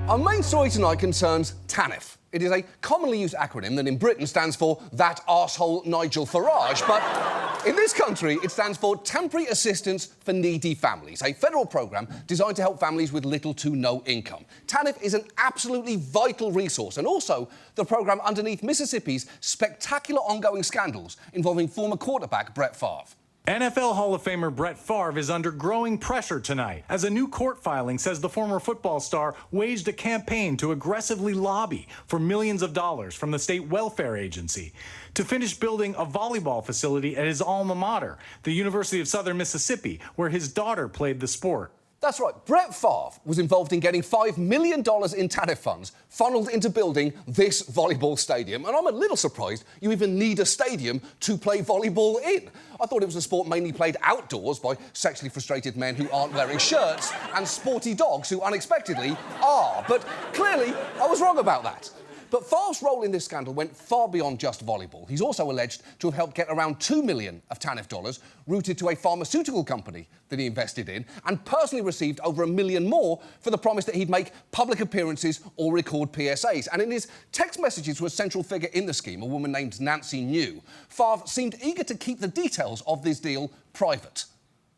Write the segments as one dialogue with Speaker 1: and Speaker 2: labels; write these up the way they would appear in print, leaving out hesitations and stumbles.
Speaker 1: Our main story tonight concerns TANF. It is a commonly used acronym that in Britain stands for That Arsehole Nigel Farage, but in this country it stands for Temporary Assistance for Needy Families, a federal programme designed to help families with little to no income. TANF is an absolutely vital resource and also the programme underneath Mississippi's spectacular ongoing scandals involving former quarterback Brett Favre.
Speaker 2: NFL Hall of Famer Brett Favre is under growing pressure tonight as a new court filing says the former football star waged a campaign to aggressively lobby for millions of dollars from the state welfare agency to finish building a volleyball facility at his alma mater, the University of Southern Mississippi, where his daughter played the sport.
Speaker 1: That's right, Brett Favre was involved in getting $5 million in TANF funds funneled into building this volleyball stadium. And I'm a little surprised you even need a stadium to play volleyball in. I thought it was a sport mainly played outdoors by sexually frustrated men who aren't wearing shirts and sporty dogs who unexpectedly are. But clearly, I was wrong about that. But Favre's role in this scandal went far beyond just volleyball. He's also alleged to have helped get around $2 million of TANF dollars routed to a pharmaceutical company that he invested in and personally received over $1 million more for the promise that he'd make public appearances or record PSAs. And in his text messages to a central figure in the scheme, a woman named Nancy New, Favre seemed eager to keep the details of this deal private.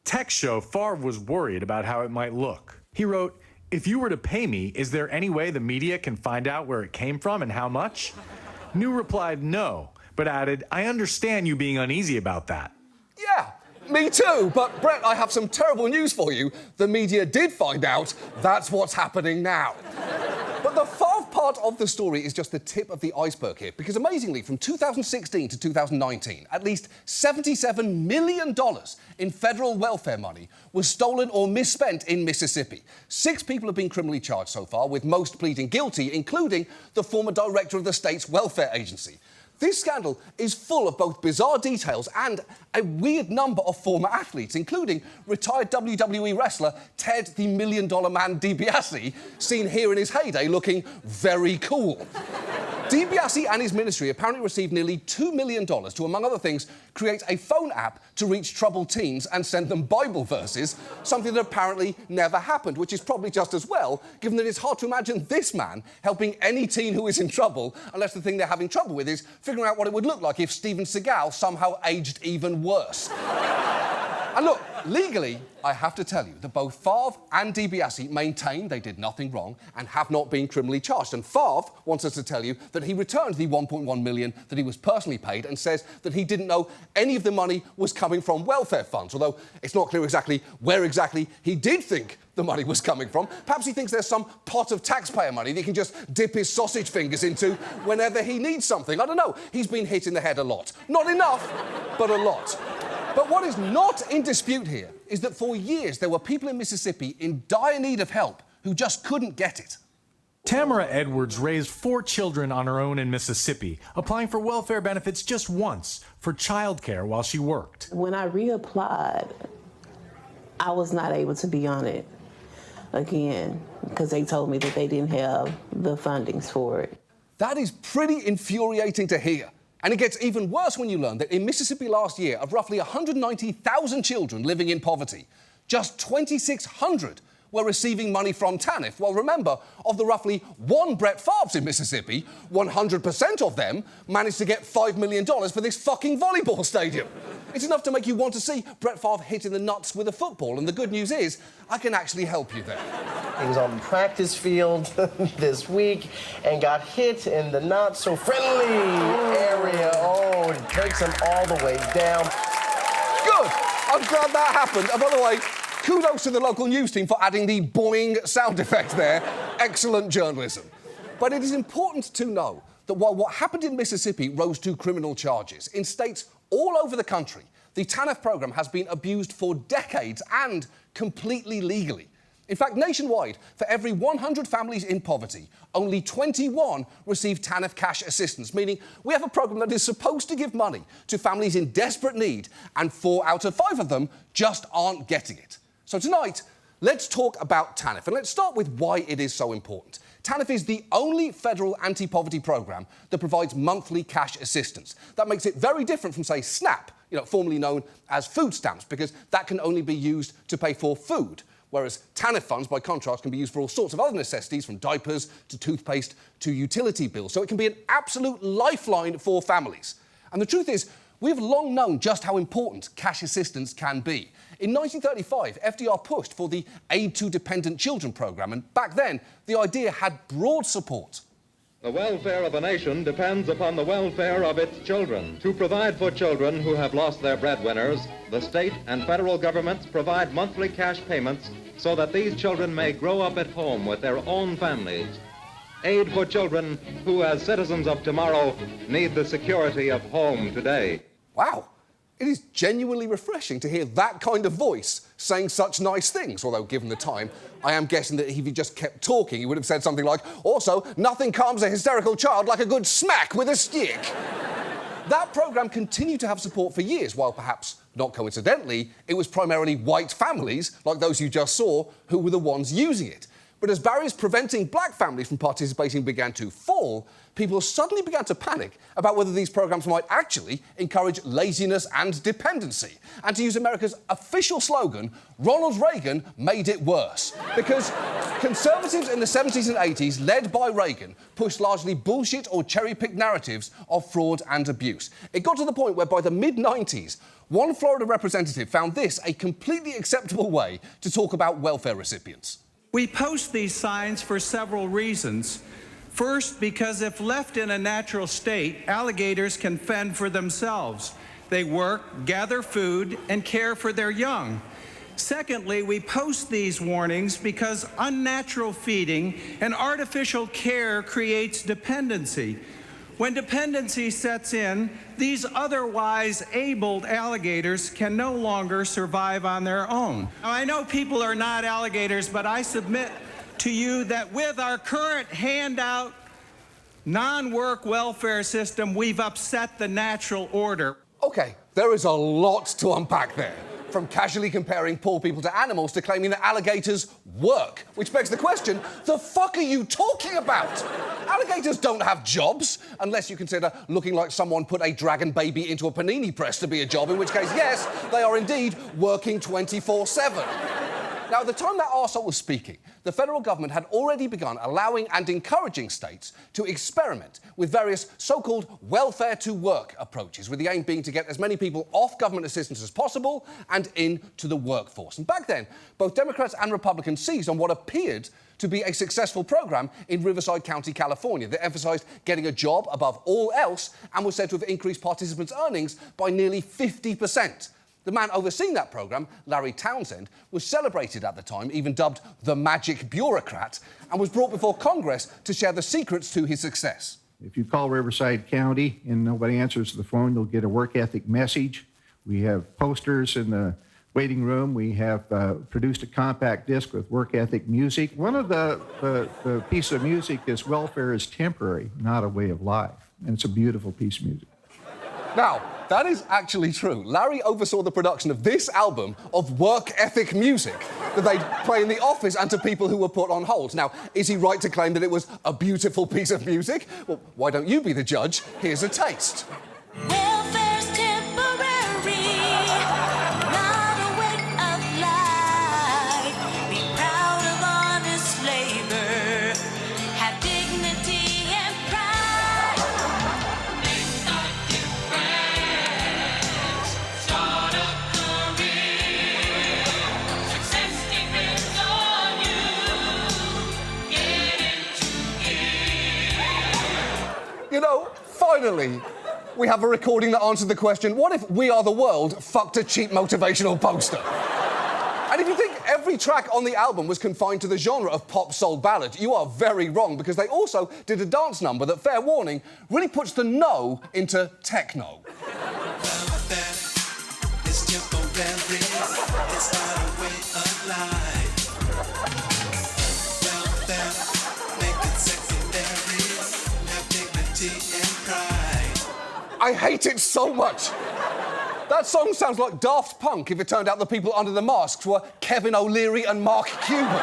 Speaker 2: Texts show Favre was worried about how it might look. He wrote, "If you were to pay me, is there any way the media can find out where it came from and how much?" New replied no, but added, "I understand you being uneasy about that."
Speaker 1: Yeah, me too. But Brett, I have some terrible news for you. The media did find out. That's what's happening now. But the Favre part of the story is just the tip of the iceberg here, because amazingly, from 2016 to 2019, at least $77 million in federal welfare money was stolen or misspent in Mississippi. 6 people have been criminally charged so far, with most pleading guilty, including the former director of the state's welfare agency. This scandal is full of both bizarre details and a weird number of former athletes, including retired WWE wrestler Ted the $1 Million Man DiBiase, seen here in his heyday looking very cool. DiBiase and his ministry apparently received nearly $2 million to, among other things, create a phone app to reach troubled teens and send them Bible verses, something that apparently never happened, which is probably just as well, given that it's hard to imagine this man helping any teen who is in trouble, unless the thing they're having trouble with is figuring out what it would look like if Steven Seagal somehow aged even worse. And look, legally, I have to tell you that both Favre and DiBiase maintain they did nothing wrong and have not been criminally charged. And Favre wants us to tell you that he returned the $1.1 million that he was personally paid and says that he didn't know any of the money was coming from welfare funds, although it's not clear exactly where exactly he did think the money was coming from. Perhaps he thinks there's some pot of taxpayer money that he can just dip his sausage fingers into whenever he needs something. I don't know. He's been hit in the head a lot. Not enough, but a lot. But what is not in dispute here is that for years there were people in Mississippi in dire need of help who just couldn't get it.
Speaker 2: Tamara Edwards raised 4 children on her own in Mississippi, applying for welfare benefits just once for childcare while she worked.
Speaker 3: When I reapplied, I was not able to be on it again because they told me that they didn't have the fundings for it.
Speaker 1: That is pretty infuriating to hear. And it gets even worse when you learn that in Mississippi last year, of roughly 190,000 children living in poverty, just 2,600 were receiving money from TANF. Well, remember, of the roughly 1 Brett Favre in Mississippi, 100% of them managed to get $5 million for this fucking volleyball stadium. It's enough to make you want to see Brett Favre hit in the nuts with a football, and the good news is, I can actually help you there.
Speaker 4: He was on the practice field this week and got hit in the not-so-friendly area. Oh, it takes him all the way down.
Speaker 1: Good! I'm glad that happened. And by the way, kudos to the local news team for adding the boing sound effect there. Excellent journalism. But it is important to know that while what happened in Mississippi rose to criminal charges, in states all over the country, the TANF program has been abused for decades and completely legally. In fact, nationwide, for every 100 families in poverty, only 21 receive TANF cash assistance, meaning we have a program that is supposed to give money to families in desperate need, and 4 out of 5 of them just aren't getting it. So tonight, let's talk about TANF, and let's start with why it is so important. TANF is the only federal anti-poverty program that provides monthly cash assistance. That makes it very different from, say, SNAP, formerly known as food stamps, because that can only be used to pay for food, whereas TANF funds, by contrast, can be used for all sorts of other necessities, from diapers to toothpaste to utility bills. So it can be an absolute lifeline for families. And the truth is, we've long known just how important cash assistance can be. In 1935, FDR pushed for the Aid to Dependent Children programme, and back then, the idea had broad support.
Speaker 5: The welfare of a nation depends upon the welfare of its children. To provide for children who have lost their breadwinners, the state and federal governments provide monthly cash payments so that these children may grow up at home with their own families. Aid for children who, as citizens of tomorrow, need the security of home today.
Speaker 1: Wow. It is genuinely refreshing to hear that kind of voice saying such nice things, although given the time, I am guessing that if he just kept talking, he would have said something like, also, nothing calms a hysterical child like a good smack with a stick. That programme continued to have support for years, while perhaps not coincidentally, it was primarily white families, like those you just saw, who were the ones using it. But as barriers preventing black families from participating began to fall, people suddenly began to panic about whether these programmes might actually encourage laziness and dependency. And to use America's official slogan, Ronald Reagan made it worse. Because conservatives in the 70s and 80s, led by Reagan, pushed largely bullshit or cherry-picked narratives of fraud and abuse. It got to the point where by the mid-90s, one Florida representative found this a completely acceptable way to talk about welfare recipients.
Speaker 6: We post these signs for several reasons. First, because if left in a natural state, alligators can fend for themselves. They work, gather food, and care for their young. Secondly, we post these warnings because unnatural feeding and artificial care creates dependency. When dependency sets in, these otherwise abled alligators can no longer survive on their own. Now, I know people are not alligators, but I submit to you that with our current handout, non-work welfare system, we've upset the natural order.
Speaker 1: OK, there is a lot to unpack there. From casually comparing poor people to animals to claiming that alligators work. Which begs the question, the fuck are you talking about? Alligators don't have jobs, unless you consider looking like someone put a dragon baby into a panini press to be a job, in which case, yes, they are indeed working 24/7. Now, at the time that arsehole was speaking, the federal government had already begun allowing and encouraging states to experiment with various so-called welfare-to-work approaches, with the aim being to get as many people off government assistance as possible and into the workforce. And back then, both Democrats and Republicans seized on what appeared to be a successful program in Riverside County, California, that emphasized getting a job above all else and was said to have increased participants' earnings by nearly 50%. The man overseeing that programme, Larry Townsend, was celebrated at the time, even dubbed the Magic Bureaucrat, and was brought before Congress to share the secrets to his success.
Speaker 7: If you call Riverside County and nobody answers the phone, you'll get a work ethic message. We have posters in the waiting room. We have produced a compact disc with work ethic music. One of the piece of music is welfare is temporary, not a way of life. And it's a beautiful piece of music.
Speaker 1: Now, that is actually true. Larry oversaw the production of this album of work ethic music that they'd play in the office and to people who were put on hold. Now, is he right to claim that it was a beautiful piece of music? Well, why don't you be the judge? Here's a taste.
Speaker 8: Welfare's temporary, not a way of life. Be proud of honest labor, have dignity and pride. Make a difference, start a career. Success depends on you. Get into gear.
Speaker 1: You know, finally, we have a recording that answered the question, what if We Are the World fucked a cheap motivational poster? And if you think every track on the album was confined to the genre of pop soul ballad, you are very wrong, because they also did a dance number that, fair warning, really puts the no into techno.
Speaker 9: It's temporary, it's not a way of life. Welfare, make it secondary, have dignity and pride.
Speaker 1: I hate it so much. That song sounds like Daft Punk if it turned out the people under the masks were Kevin O'Leary and Mark Cuban.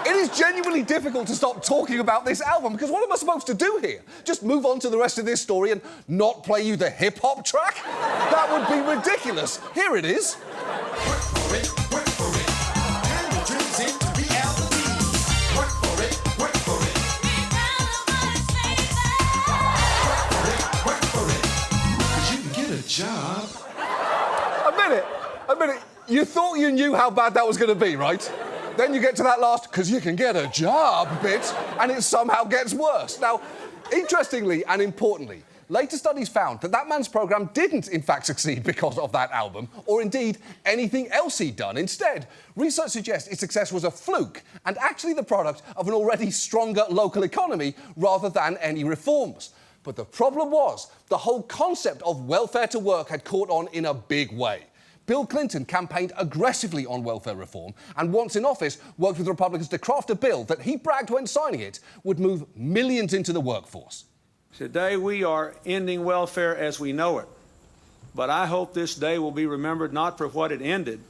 Speaker 1: It is genuinely difficult to stop talking about this album, because what am I supposed to do here? Just move on to the rest of this story and not play you the hip-hop track? That would be ridiculous. Here it is.
Speaker 9: Work for it, work for it. Time to drink.
Speaker 1: thought you knew how bad that was going to be, right? Then you get to that last, because you can get a job bit, and it somehow gets worse. Now, interestingly and importantly, later studies found that that man's programme didn't, in fact, succeed because of that album, or indeed anything else he'd done. Instead, research suggests its success was a fluke, and actually the product of an already stronger local economy rather than any reforms. But the problem was, the whole concept of welfare to work had caught on in a big way. Bill Clinton campaigned aggressively on welfare reform and once in office worked with Republicans to craft a bill that he bragged when signing it would move millions into the workforce.
Speaker 10: Today we are ending welfare as we know it, but I hope this day will be remembered not for what it ended,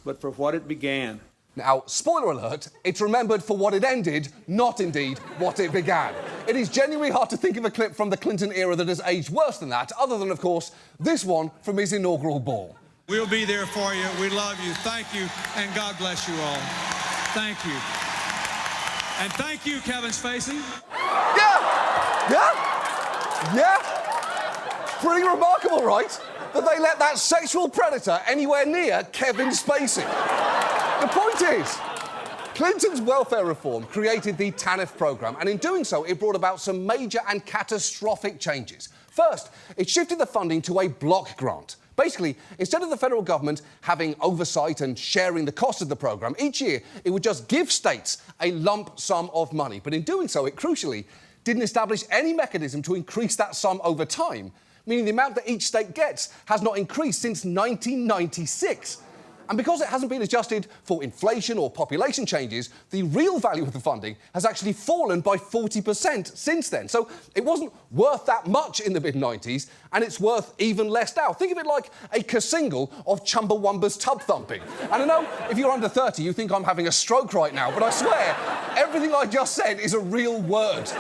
Speaker 10: but for what it began.
Speaker 1: Now, spoiler alert, it's remembered for what it ended, not indeed what it began. It is genuinely hard to think of a clip from the Clinton era that has aged worse than that, other than, of course, this one from his inaugural ball.
Speaker 6: We'll be there for you. We love you. Thank you. And God bless you all. Thank you. And thank you, Kevin Spacey.
Speaker 1: Yeah. Pretty remarkable, right? That they let that sexual predator anywhere near Kevin Spacey. The point is, Clinton's welfare reform created the TANF programme, and in doing so, it brought about some major and catastrophic changes. First, it shifted the funding to a block grant. Basically, instead of the federal government having oversight and sharing the cost of the programme, each year it would just give states a lump sum of money. But in doing so, it crucially didn't establish any mechanism to increase that sum over time, meaning the amount that each state gets has not increased since 1996. And because it hasn't been adjusted for inflation or population changes, the real value of the funding has actually fallen by 40% since then. So it wasn't worth that much in the mid-90s, and it's worth even less now. Think of it like a single of Chumbawamba's tub thumping. And I know if you're under 30, you think I'm having a stroke right now, but I swear, everything I just said is a real word.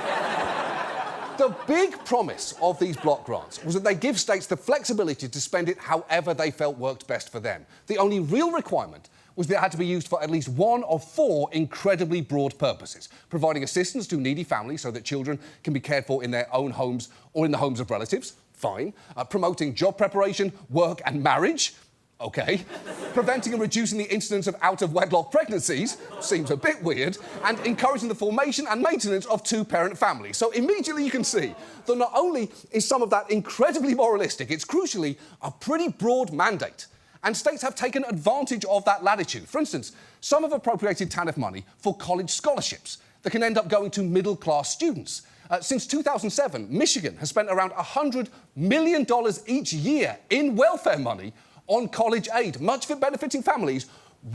Speaker 1: The big promise of these block grants was that they give states the flexibility to spend it however they felt worked best for them. The only real requirement was that it had to be used for at least one of four incredibly broad purposes: providing assistance to needy families so that children can be cared for in their own homes or in the homes of relatives, fine. Promoting job preparation, work and marriage, okay. Preventing and reducing the incidence of out-of-wedlock pregnancies, seems a bit weird, and encouraging the formation and maintenance of two-parent families. So immediately you can see that not only is some of that incredibly moralistic, it's crucially a pretty broad mandate. And states have taken advantage of that latitude. For instance, some have appropriated TANF money for college scholarships that can end up going to middle-class students. Since 2007, Michigan has spent around $100 million each year in welfare money on college aid, much of it benefiting families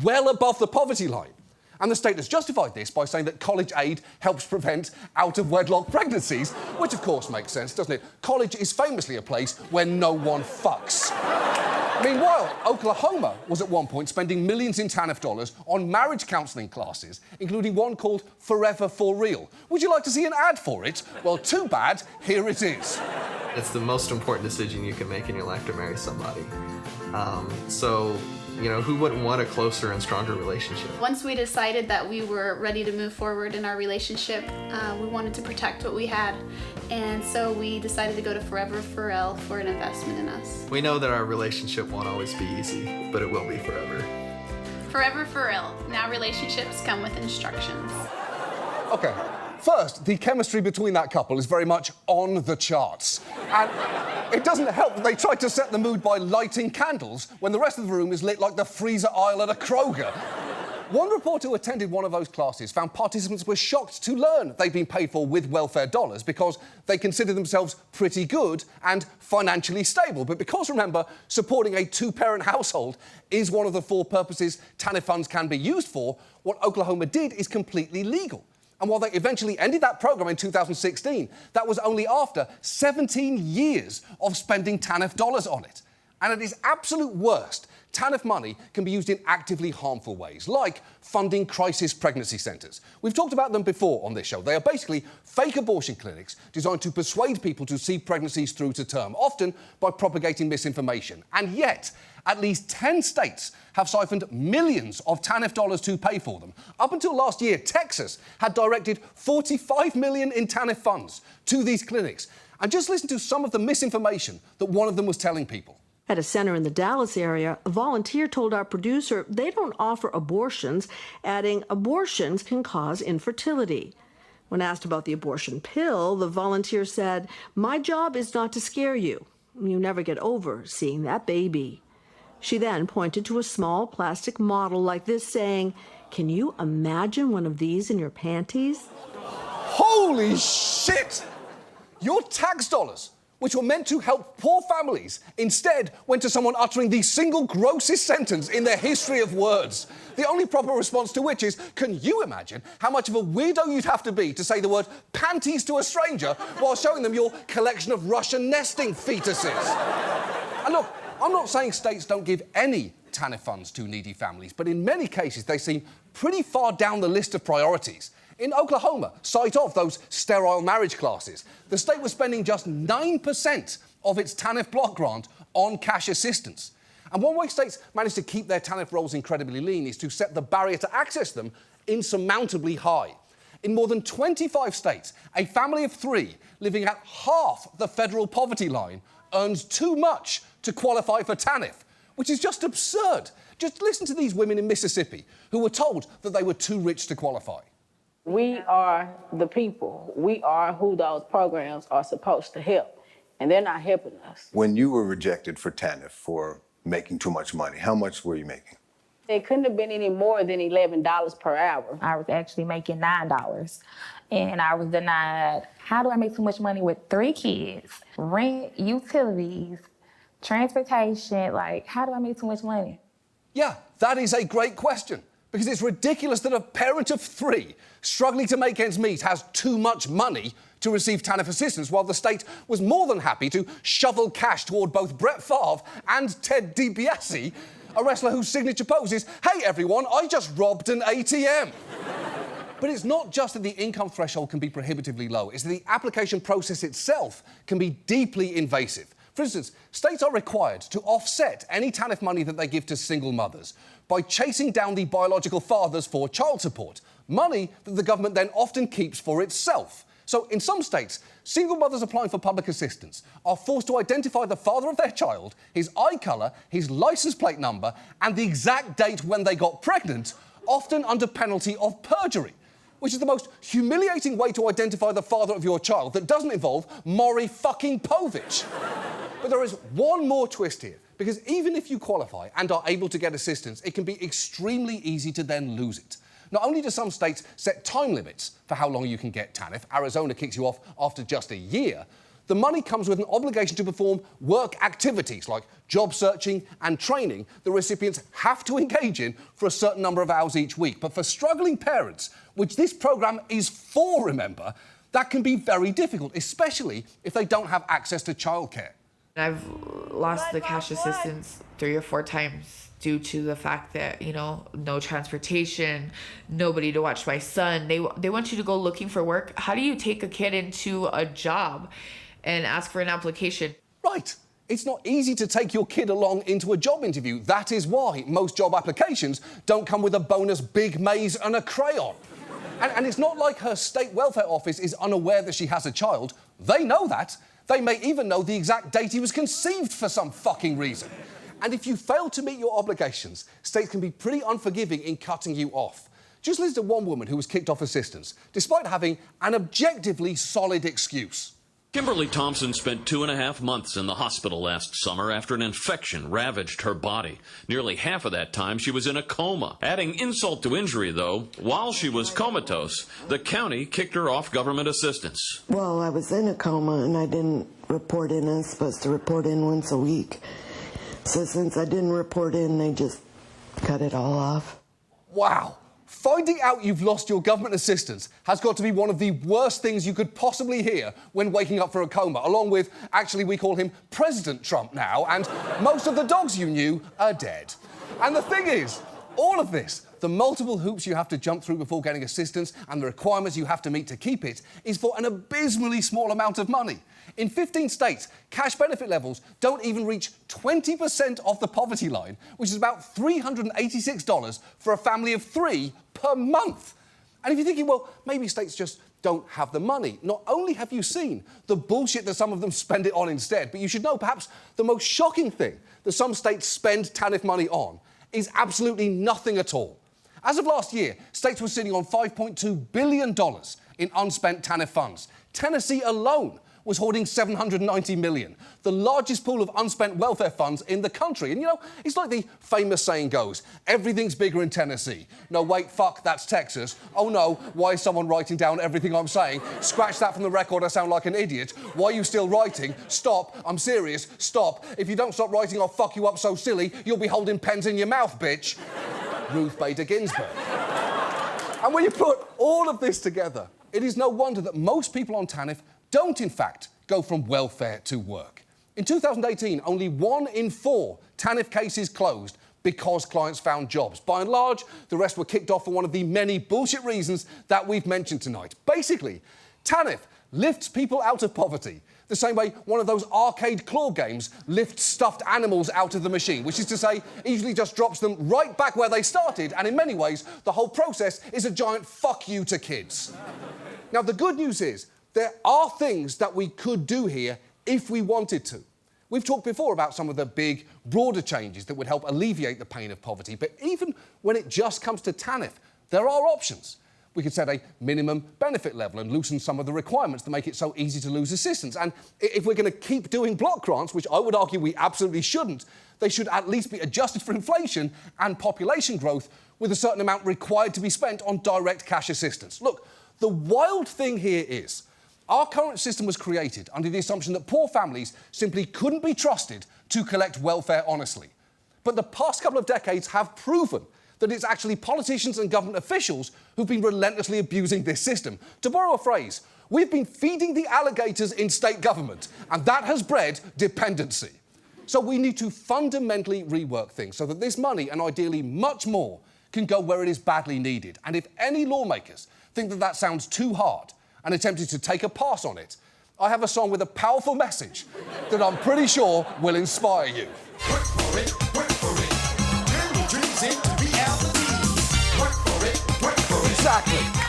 Speaker 1: well above the poverty line. And the state has justified this by saying that college aid helps prevent out-of-wedlock pregnancies, which of course makes sense, doesn't it? College is famously a place where no one fucks. Meanwhile, Oklahoma was at one point spending millions in TANF dollars on marriage counselling classes, including one called Forever For Real. Would you like to see an ad for it? Well, too bad, here it is.
Speaker 11: It's the most important decision you can make in your life to marry somebody. So, you know, who wouldn't want a closer and stronger relationship?
Speaker 12: Once we decided that we were ready to move forward in our relationship, we wanted to protect what we had. And so we decided to go to Forever Pharrell for an investment in us.
Speaker 11: We know that our relationship won't always be easy, but it will be forever.
Speaker 12: Forever Pharrell. Now relationships come with instructions.
Speaker 1: Okay. First, the chemistry between that couple is very much on the charts. And it doesn't help that they tried to set the mood by lighting candles when the rest of the room is lit like the freezer aisle at a Kroger. One reporter who attended one of those classes found participants were shocked to learn they'd been paid for with welfare dollars because they considered themselves pretty good and financially stable. But because, remember, supporting a two-parent household is one of the four purposes TANF funds can be used for, what Oklahoma did is completely legal. And while they eventually ended that programme in 2016, that was only after 17 years of spending TANF dollars on it. And at its absolute worst, TANF money can be used in actively harmful ways, like funding crisis pregnancy centres. We've talked about them before on this show. They are basically fake abortion clinics designed to persuade people to see pregnancies through to term, often by propagating misinformation. And yet, at least 10 states have siphoned millions of TANF dollars to pay for them. Up until last year, Texas had directed $45 million in TANF funds to these clinics. And just listen to some of the misinformation that one of them was telling people.
Speaker 13: At a center in the Dallas area, a volunteer told our producer they don't offer abortions, adding abortions can cause infertility. When asked about the abortion pill, the volunteer said, "My job is not to scare you. You never get over seeing that baby." She then pointed to a small plastic model like this, saying, "Can you imagine one of these in your panties?"
Speaker 1: Holy shit! Your tax dollars, which were meant to help poor families, instead went to someone uttering the single grossest sentence in their history of words. The only proper response to which is, can you imagine how much of a weirdo you'd have to be to say the word panties to a stranger while showing them your collection of Russian nesting fetuses? And look, I'm not saying states don't give any TANF funds to needy families, but in many cases they seem pretty far down the list of priorities. In Oklahoma, site of those sterile marriage classes, the state was spending just 9% of its TANF block grant on cash assistance. And one way states manage to keep their TANF rolls incredibly lean is to set the barrier to access them insurmountably high. In more than 25 states, a family of 3 living at half the federal poverty line earns too much to qualify for TANF, which is just absurd. Just listen to these women in Mississippi who were told that they were too rich to qualify.
Speaker 14: We are the people. We are who those programs are supposed to help, and they're not helping us.
Speaker 15: When you were rejected for TANF for making too much money, how much were you making?
Speaker 14: It couldn't have been any more than $11 per hour.
Speaker 16: I was actually making $9, and I was denied. How do I make so much money with 3 kids? Rent, utilities, transportation, like, how do I make so much money?
Speaker 1: Yeah, that is a great question. Because it's ridiculous that a parent of 3 struggling to make ends meet has too much money to receive TANF assistance, while the state was more than happy to shovel cash toward both Brett Favre and Ted DiBiase, a wrestler whose signature pose is, "Hey everyone, I just robbed an ATM." But it's not just that the income threshold can be prohibitively low, it's that the application process itself can be deeply invasive. For instance, states are required to offset any TANF money that they give to single mothers by chasing down the biological fathers for child support, money that the government then often keeps for itself. So in some states, single mothers applying for public assistance are forced to identify the father of their child, his eye colour, his licence plate number, and the exact date when they got pregnant, often under penalty of perjury, which is the most humiliating way to identify the father of your child that doesn't involve Maury fucking Povich. But there is one more twist here, because even if you qualify and are able to get assistance, it can be extremely easy to then lose it. Not only do some states set time limits for how long you can get TANF, Arizona kicks you off after just a year, the money comes with an obligation to perform work activities like job searching and training the recipients have to engage in for a certain number of hours each week. But for struggling parents, which this programme is for, remember, that can be very difficult, especially if they don't have access to childcare.
Speaker 17: I've lost the cash assistance 3 or 4 times due to the fact that, no transportation, nobody to watch my son. They want you to go looking for work. How do you take a kid into a job and ask for an application?
Speaker 1: Right. It's not easy to take your kid along into a job interview. That is why most job applications don't come with a bonus big maze and a crayon. And it's not like her state welfare office is unaware that she has a child. They know that. They may even know the exact date he was conceived for some fucking reason. And if you fail to meet your obligations, states can be pretty unforgiving in cutting you off. Just listen to one woman who was kicked off assistance, despite having an objectively solid excuse.
Speaker 18: Kimberly Thompson spent 2.5 months in the hospital last summer after an infection ravaged her body. Nearly half of that time she was in a coma. Adding insult to injury, though, while she was comatose, the county kicked her off government assistance.
Speaker 19: Well, I was in a coma and I didn't report in. I was supposed to report in once a week. So since I didn't report in, they just cut it all off.
Speaker 1: Wow. Finding out you've lost your government assistance has got to be one of the worst things you could possibly hear when waking up from a coma, along with, actually, we call him President Trump now, and most of the dogs you knew are dead. And the thing is, all of this, the multiple hoops you have to jump through before getting assistance and the requirements you have to meet to keep it, is for an abysmally small amount of money. In 15 states, cash benefit levels don't even reach 20% of the poverty line, which is about $386 for a family of 3 per month. And if you're thinking, well, maybe states just don't have the money. Not only have you seen the bullshit that some of them spend it on instead, but you should know perhaps the most shocking thing that some states spend TANF money on is absolutely nothing at all. As of last year, states were sitting on $5.2 billion in unspent TANF funds. Tennessee alone was hoarding $790 million, the largest pool of unspent welfare funds in the country. And you know, it's like the famous saying goes, everything's bigger in Tennessee. No, wait, fuck, that's Texas. Oh no, why is someone writing down everything I'm saying? Scratch that from the record, I sound like an idiot. Why are you still writing? Stop, I'm serious, stop. If you don't stop writing, I'll fuck you up so silly, you'll be holding pens in your mouth, bitch. Ruth Bader Ginsburg. And when you put all of this together, it is no wonder that most people on TANF don't, in fact, go from welfare to work. In 2018, only 1 in 4 TANF cases closed because clients found jobs. By and large, the rest were kicked off for one of the many bullshit reasons that we've mentioned tonight. Basically, TANF lifts people out of poverty the same way one of those arcade claw games lifts stuffed animals out of the machine, which is to say, usually just drops them right back where they started, and in many ways, the whole process is a giant fuck you to kids. Now, the good news is, there are things that we could do here if we wanted to. We've talked before about some of the big, broader changes that would help alleviate the pain of poverty, but even when it just comes to TANF, there are options. We could set a minimum benefit level and loosen some of the requirements to make it so easy to lose assistance. And if we're going to keep doing block grants, which I would argue we absolutely shouldn't, they should at least be adjusted for inflation and population growth with a certain amount required to be spent on direct cash assistance. Look, the wild thing here is our current system was created under the assumption that poor families simply couldn't be trusted to collect welfare honestly. But the past couple of decades have proven that it's actually politicians and government officials who've been relentlessly abusing this system. To borrow a phrase, we've been feeding the alligators in state government, and that has bred dependency. So we need to fundamentally rework things so that this money, and ideally much more, can go where it is badly needed. And if any lawmakers think that that sounds too hard and attempted to take a pass on it, I have a song with a powerful message that I'm pretty sure will inspire you.
Speaker 9: Work for it, turn your dreams into reality. Work for it,
Speaker 1: Exactly.